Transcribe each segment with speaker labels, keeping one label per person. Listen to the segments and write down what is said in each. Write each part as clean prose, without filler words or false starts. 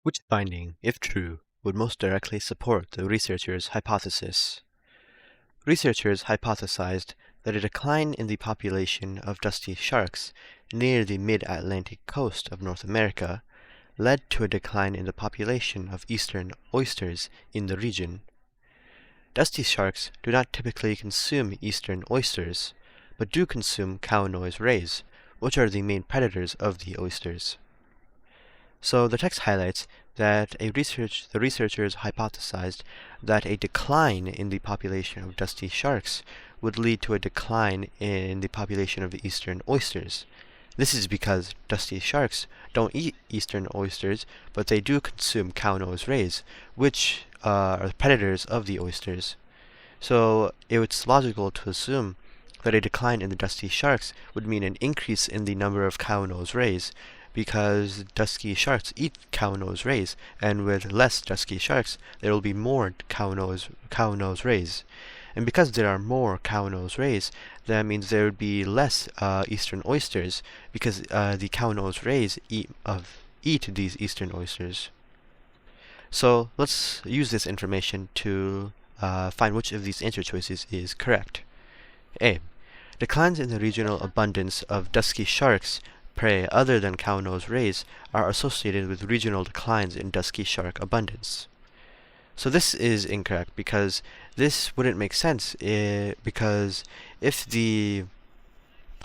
Speaker 1: Which finding, if true, would most directly support the researchers' hypothesis? Researchers hypothesized that a decline in the population of dusky sharks near the mid-Atlantic coast of North America led to a decline in the population of eastern oysters in the region. Dusky sharks do not typically consume eastern oysters, but do consume cow-nose rays, which are the main predators of the oysters. So the text highlights that the researchers hypothesized that a decline in the population of dusky sharks would lead to a decline in the population of the eastern oysters. This is because dusky sharks don't eat eastern oysters, but they do consume cow-nose rays, which are predators of the oysters. So it's logical to assume that a decline in the dusky sharks would mean an increase in the number of cow-nose rays, because dusky sharks eat cow-nose rays, and with less dusky sharks, there will be more cow-nose rays. And because there are more cow-nose rays, that means there would be less eastern oysters, because the cow-nose rays eat these eastern oysters. So let's use this information to find which of these answer choices is correct. A. Declines in the regional abundance of dusky sharks prey other than cow-nose rays are associated with regional declines in dusky shark abundance. So this is incorrect, because this wouldn't make sense, because if the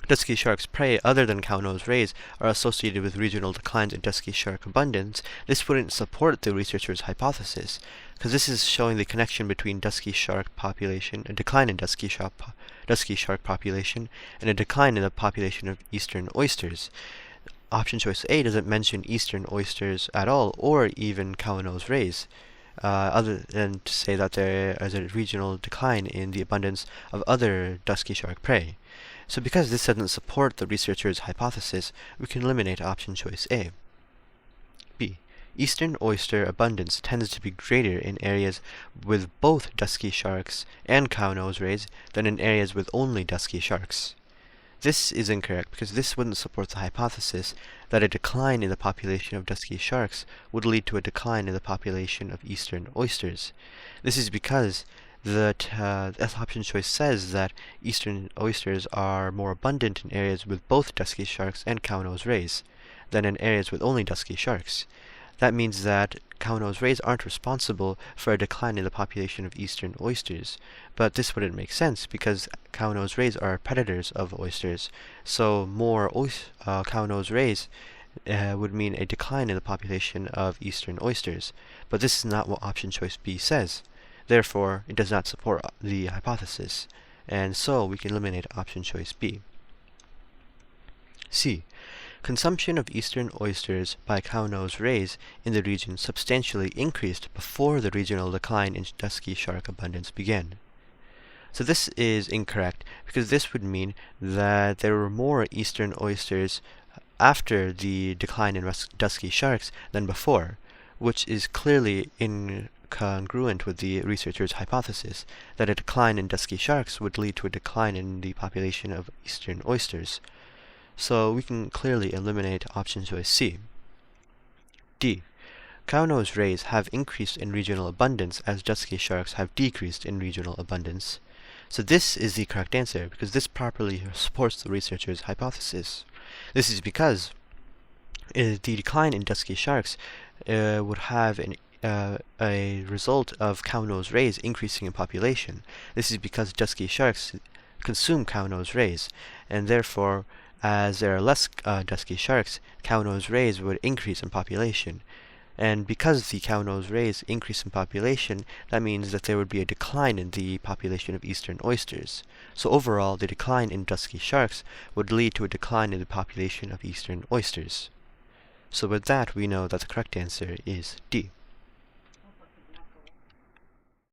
Speaker 1: dusky shark's prey other than cow-nose rays are associated with regional declines in dusky shark abundance, this wouldn't support the researchers' hypothesis, because this is showing the connection between dusky shark population, a decline in dusky shark population, and a decline in the population of eastern oysters. Option choice A doesn't mention eastern oysters at all, or even cow-nose rays, other than to say that there is a regional decline in the abundance of other dusky shark prey. So because this doesn't support the researchers' hypothesis, we can eliminate option choice A. B. Eastern oyster abundance tends to be greater in areas with both dusky sharks and cow-nose rays than in areas with only dusky sharks. This is incorrect, because this wouldn't support the hypothesis that a decline in the population of dusky sharks would lead to a decline in the population of eastern oysters. This is because the option choice says that eastern oysters are more abundant in areas with both dusky sharks and cow-nose rays than in areas with only dusky sharks. That means that cow-nose rays aren't responsible for a decline in the population of eastern oysters, but this wouldn't make sense, because cow-nose rays are predators of oysters, so more cow-nose rays would mean a decline in the population of eastern oysters, but this is not what option choice B says. Therefore, it does not support the hypothesis, and so we can eliminate option choice B. C. Consumption of eastern oysters by cow-nose rays in the region substantially increased before the regional decline in dusky shark abundance began. So this is incorrect, because this would mean that there were more eastern oysters after the decline in dusky sharks than before, which is clearly incongruent with the researchers' hypothesis that a decline in dusky sharks would lead to a decline in the population of eastern oysters. So we can clearly eliminate option choice C. D. Cow-nose rays have increased in regional abundance as dusky sharks have decreased in regional abundance. So this is the correct answer, because this properly supports the researchers' hypothesis. This is because the decline in dusky sharks would have a result of cow-nose rays increasing in population. This is because dusky sharks consume cow-nose rays, and therefore, as there are less dusky sharks, cow-nose rays would increase in population. And because the cow-nose rays increase in population, that means that there would be a decline in the population of eastern oysters. So overall, the decline in dusky sharks would lead to a decline in the population of eastern oysters. So with that, we know that the correct answer is D.